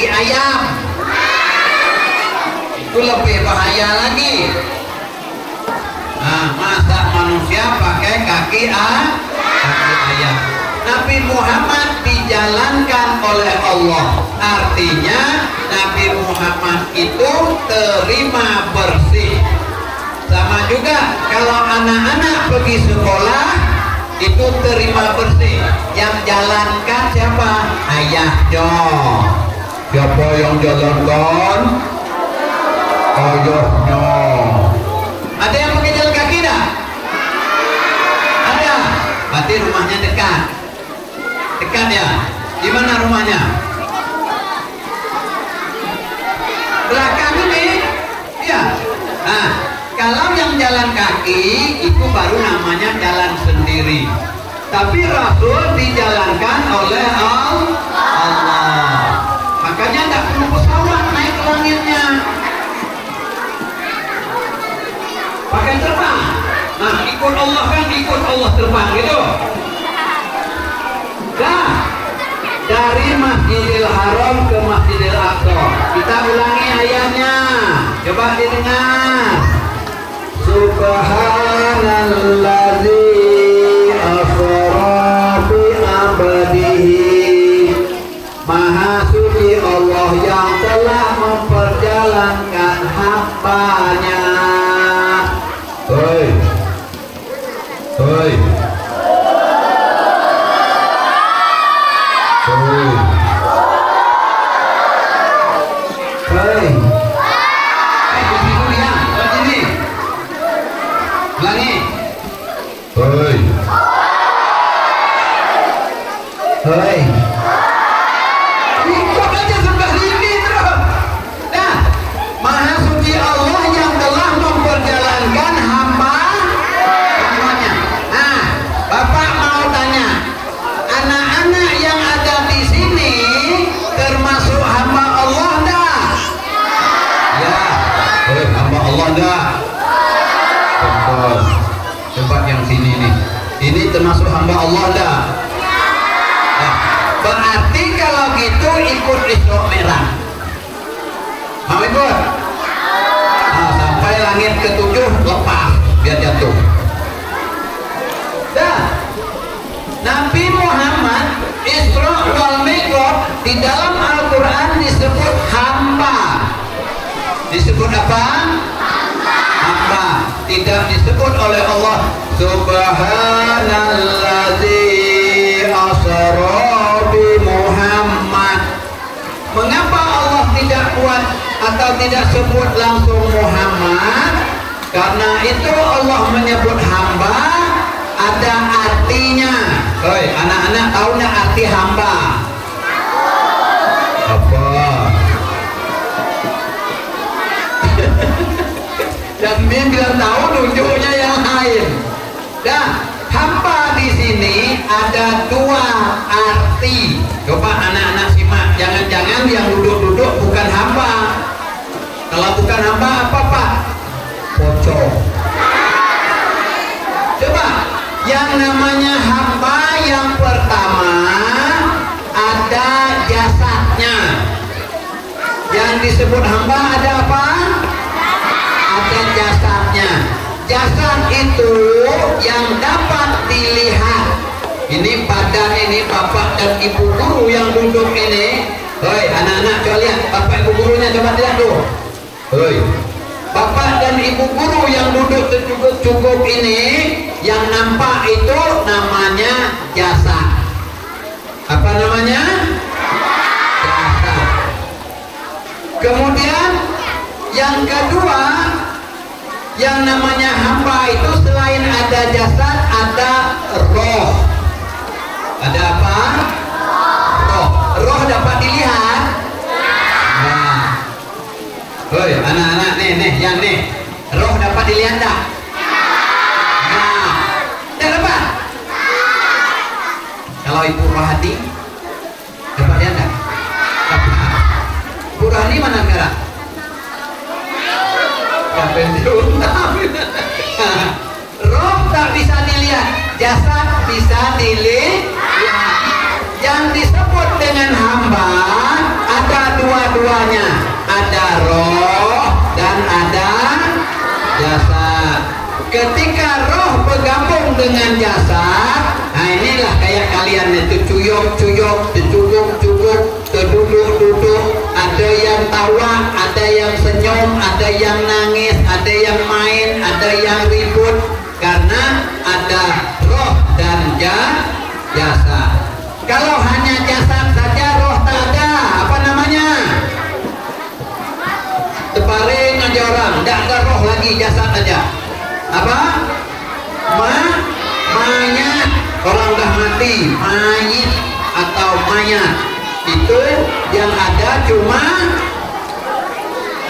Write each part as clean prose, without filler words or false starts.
kaki ayam. Itu lebih bahaya lagi. Nah, masa manusia pakai kaki ayam. Nabi Muhammad dijalankan oleh Allah. Artinya Nabi Muhammad itu terima bersih. Sama juga kalau anak-anak pergi sekolah itu terima bersih. Yang jalankan siapa? Ayahnya. Siapa yang jalankan? Ayahnya. Ada yang pakai jalan kaki dah? Ada. Berarti rumahnya dekat. Dekat ya. Di mana rumahnya? Belakang ini. Ya. Nah, kalau yang jalan kaki itu baru namanya jalan sendiri. Tapi Rasul dijalankan oleh Allah. Makanya tidak perlu pesawat naik ke langitnya. Pakai terbang. Nah, ikut Allah kan, ikut Allah terbang gitu. Dah, dari Masjidil Haram ke Masjidil Aqsa. Kita ulangi ayatnya. Coba didengar. Subhanalladzi asra bi abdihi. Maha suci Allah yang telah memperjalankan hamba-Nya. Hoi. Hoi. Hoi. Hoi. Hoi. Hoi. Ikut aja sampai sini terus. Nah, Maha suci Allah yang telah memperjalankan hamba-Nya. Nah, Bapak mau tanya, anak-anak yang ada di sini termasuk hamba Allah enggak? Ya. Hamba Allah enggak? Betul. Tempat yang sini nih, ini termasuk hamba Allah dah. Nah, berarti kalau gitu ikut Isra Mi'raj. Mau ikut? Nah, sampai langit ketujuh lepas biar jatuh. Dah. Nabi Muhammad Isra wal Mi'raj di dalam Al-Quran disebut hamba. Disebut apa? Hamba. Tidak disebut oleh Allah Subhanalladzi asra bi Muhammad. Mengapa Allah tidak buat atau tidak sebut langsung Muhammad? Karena itu Allah menyebut hamba ada artinya. Hoi, anak-anak tahu nggak arti hamba? Apa? Dan dia bilang tahu, nunjuknya yang lain. Dan hamba di sini ada dua arti. Coba anak-anak simak, jangan-jangan yang duduk-duduk bukan hamba. Kalau bukan hamba apa Pak? Pocong. Coba, yang namanya hamba yang pertama ada jasadnya. Yang disebut hamba ada apa? Ada jasadnya. Jasad itu yang dapat dilihat. Ini badan ini bapak dan ibu guru yang duduk ini. Hoi anak-anak coba lihat bapak ibu gurunya, coba lihat tuh. Hoi, bapak dan ibu guru yang duduk cukup ini, yang nampak itu namanya jasad. Apa namanya? Jasad. Kemudian yang kedua, yang namanya hamba itu selain ada jasad ada roh. Ada apa? Roh. Roh dapat dilihat? Nah. Hoi anak-anak nih yang nih, roh dapat dilihat tak? Nah, tidak dapat. Kalau ibu Rohati dapat lihat tak? Dapat. Ibu Rohani mana sekarang? Roh tak bisa dilihat, jasad bisa dilihat. Yang disebut dengan hamba ada dua dengan jasad, nah inilah kayak kalian itu cuyok-cuyok, cuguk-cuguk, duduk-duduk, ada yang tawa, ada yang senyum, ada yang nangis, ada yang main, ada yang ribut, karena ada roh dan jasad. Kalau hanya jasad saja, roh tak ada, apa namanya? Teparing aja orang, tidak ada roh lagi, jasad aja. Apa? Mayat. Orang udah mati, mayit atau mayat. Itu yang ada cuma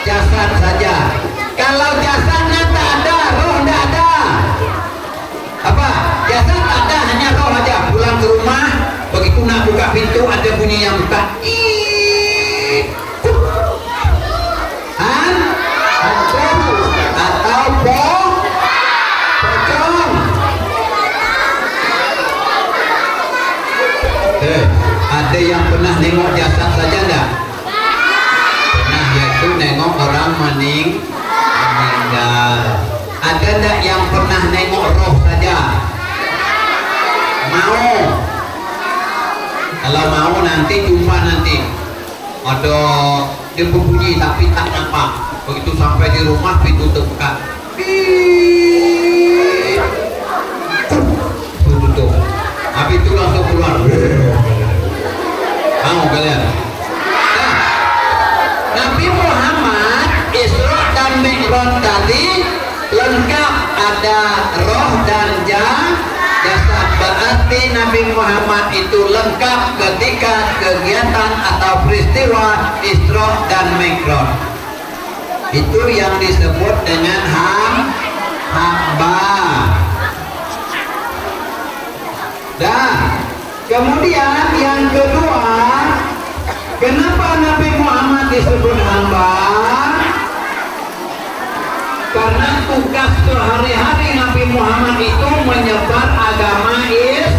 jasad saja. Kalau jasadnya tak ada, roh tidak ada. Apa? Jasad ada, hanya roh aja. Pulang ke rumah, begitu nak buka pintu ada bunyi yang buka. Atau pocong. Ada yang pernah nengok jasad saja enggak? Pernah, yaitu nengok orang meninggal. Ada enggak yang pernah nengok roh saja? Mau? Kalau mau nanti jumpa nanti. Ada dia berbunyi tapi tak nampak. Begitu sampai di rumah pintu terbuka. Tutup. Habis itu langsung keluar. Mau kalian? Nah, Nabi Muhammad Isra dan Mi'raj tadi lengkap, ada roh dan jasad. Berarti Nabi Muhammad itu lengkap ketika kegiatan atau peristiwa Isra dan Mi'raj. Itu yang disebut dengan hamba. Dan kemudian yang kedua, kenapa Nabi Muhammad disebut hamba? Karena tugas sehari-hari Nabi Muhammad itu menyebar agama Islam,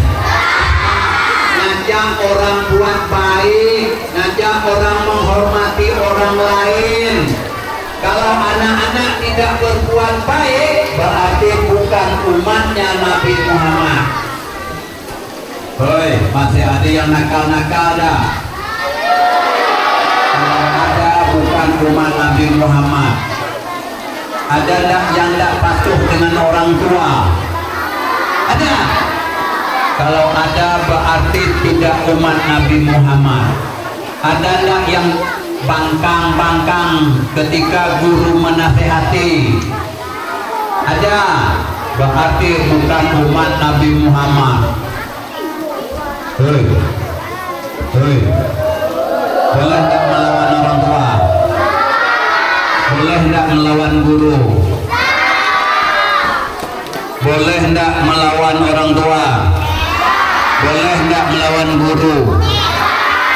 ngajak orang buat baik, ngajak orang menghormati orang lain. Kalau anak-anak tidak berbuat baik, berarti bukan umatnya Nabi Muhammad. Hoi, masih ada yang nakal-nakal dah? Kalau ada, bukan umat Nabi Muhammad. Ada tak yang tak patuh dengan orang tua? Ada? Kalau ada, berarti tidak umat Nabi Muhammad. Ada tak yang bangkang-bangkang ketika guru menasehati? Ada? Berarti bukan umat Nabi Muhammad. Hei, boleh tak melawan orang tua? Boleh tak melawan guru? Boleh tak melawan orang tua? Boleh tak melawan guru?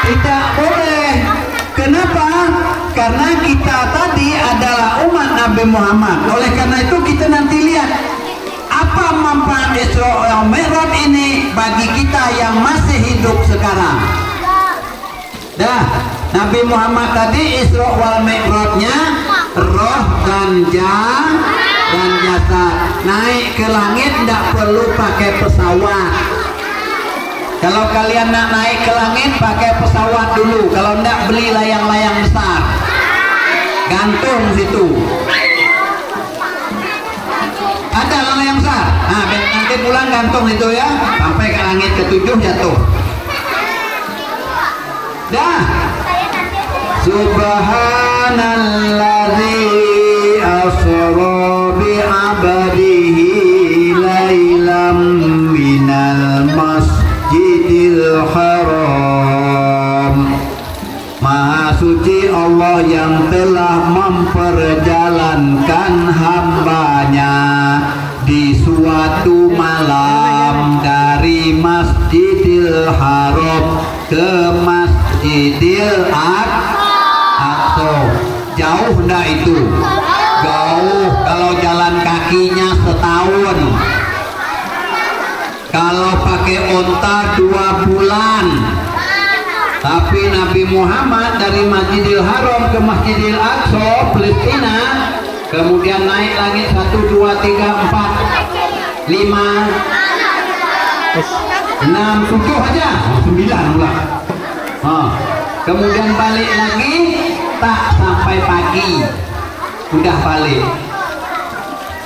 Tidak boleh. Kenapa? Karena kita tadi adalah umat Nabi Muhammad. Oleh karena itu kita nanti lihat apa manfaat Isra wal Mi'raj ini bagi kita yang masih hidup sekarang. Dah, Nabi Muhammad tadi Isra wal Mi'rajnya roh dan jasad. Naik ke langit tidak perlu pakai pesawat. Kalau kalian nak naik ke langit pakai pesawat dulu. Kalau tidak beli layang-layang besar, gantung situ. Ada layang besar. Nah, nanti pulang gantung itu ya, sampai ke langit ke-7 jatuh. Dah. Subhanalladzi asra bi 'abdihi lailam minal masjidil haram. Maha suci Allah yang telah memperjalankan hambanya di suatu malam dari Masjidil Haram ke Masjidil Aqsa. Jauh enggak itu? Jauh. Kalau jalan kakinya setahun, kalau pakai onta 2 bulan. Tapi Nabi Muhammad dari Masjidil Haram ke Masjidil Aqsa Palestina, kemudian naik langit 1, 2, 3, 4, 5, 6 aja, 9 pula. Kemudian balik lagi tak sampai pagi, udah balik.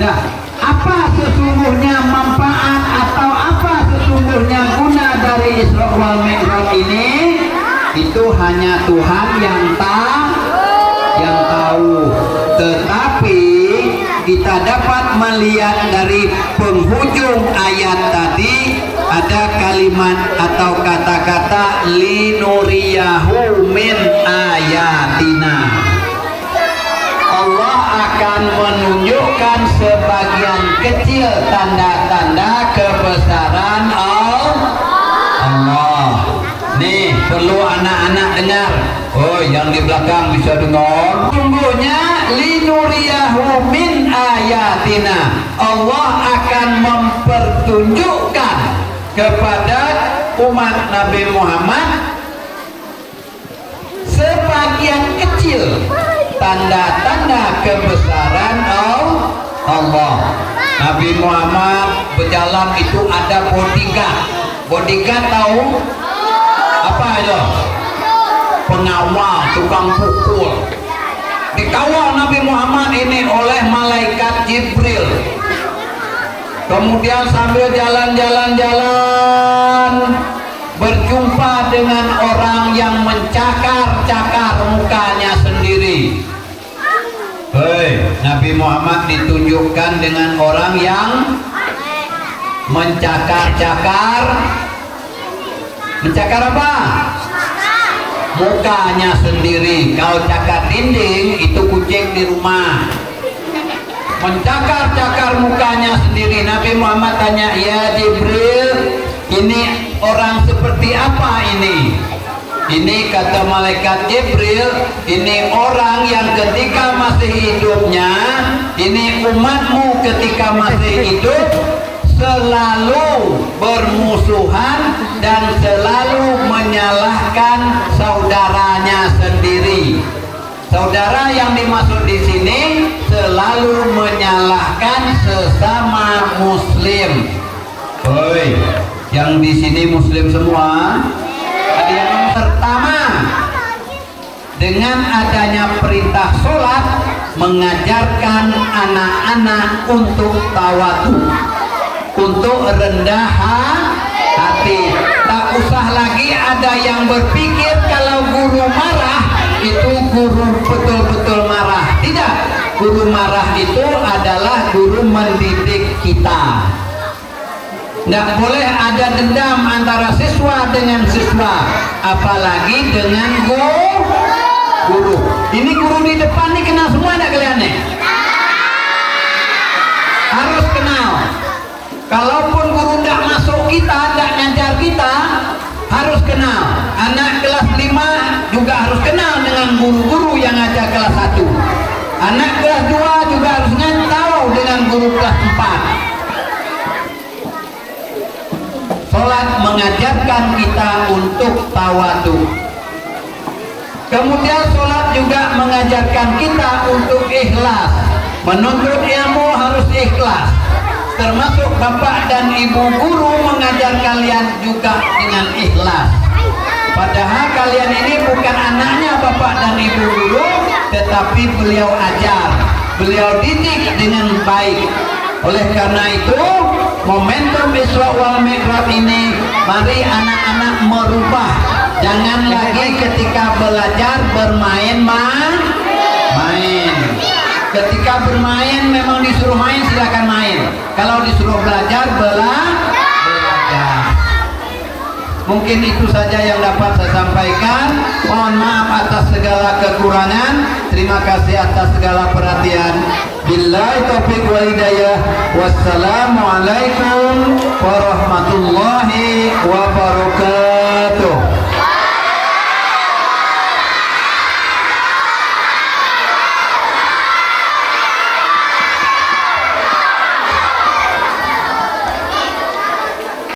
Nah, apa sesungguhnya manfaat atau apa sesungguhnya guna dari Isra wal Mi'raj ini? Itu hanya Tuhan yang tahu. Tetapi kita dapat melihat dari penghujung ayat tadi ada kalimat atau kata-kata linuriyahu min ayatina. Allah akan menunjukkan sebagian kecil tanda-tanda kebesaran Allah. Nih, perlu anak-anak dengar. Oh, yang di belakang bisa dengar. Sungguhnya linuriyahu min ayatina. Allah akan mempertunjukkan kepada umat Nabi Muhammad sebagian kecil tanda-tanda kebesaran Allah. Nabi Muhammad berjalan itu ada bodyguard. Bodyguard tahu apa itu? Pengawal, tukang pukul. Dikawal Nabi Muhammad ini oleh malaikat Jibril. Kemudian sambil jalan-jalan berjumpa dengan orang yang mencakar-cakar mukanya sendiri. Hei, Nabi Muhammad ditunjukkan dengan orang yang mencakar-cakar. Mencakar apa? Mukanya sendiri. Kalau cakar dinding itu kucing di rumah. Mencakar-cakar mukanya sendiri. Nabi Muhammad tanya, ya Jibril, ini orang seperti apa ini? Ini kata malaikat Jibril, ini orang yang ketika masih hidupnya, ini umatmu ketika masih hidup selalu bermusuhan dan selalu menyalahkan saudaranya sendiri. Saudara yang dimaksud di sini selalu menyalahkan sesama muslim. Oi, yang di sini muslim semua. Ada yang pertama, dengan adanya perintah sholat mengajarkan anak-anak untuk tawadu, untuk rendah hati. Tak usah lagi ada yang berpikir kalau guru marah itu guru betul-betul marah. Tidak, guru marah itu adalah guru mendidik kita. Tidak boleh ada dendam antara siswa dengan siswa, apalagi dengan guru. Ini guru di depan nih kenal semua enggak kalian nih? Harus kenal. Kalaupun guru tidak masuk kita, tidak ngajar kita, harus kenal. Anak kelas 5 juga harus kenal dengan guru-guru yang ngajar kelas 1. Anak kelas 2 juga harus tahu dengan guru kelas 4. Sholat mengajarkan kita untuk tawadu. Kemudian sholat juga mengajarkan kita untuk ikhlas. Menuntut ilmu harus ikhlas. Termasuk bapak dan ibu guru mengajar kalian juga dengan ikhlas. Padahal kalian ini bukan anaknya bapak dan ibu guru, tetapi beliau ajar, beliau didik dengan baik. Oleh karena itu, momentum Isra wal Mi'raj ini, mari anak-anak merubah. Jangan lagi ketika belajar bermain main. Ketika bermain memang disuruh main, silakan main. Kalau disuruh belajar belajar. Mungkin itu saja yang dapat saya sampaikan. Mohon maaf atas segala kekurangan. Terima kasih atas segala perhatian. Billahi taufiq wal hidayah. Wassalamualaikum warahmatullahi wabarakatuh.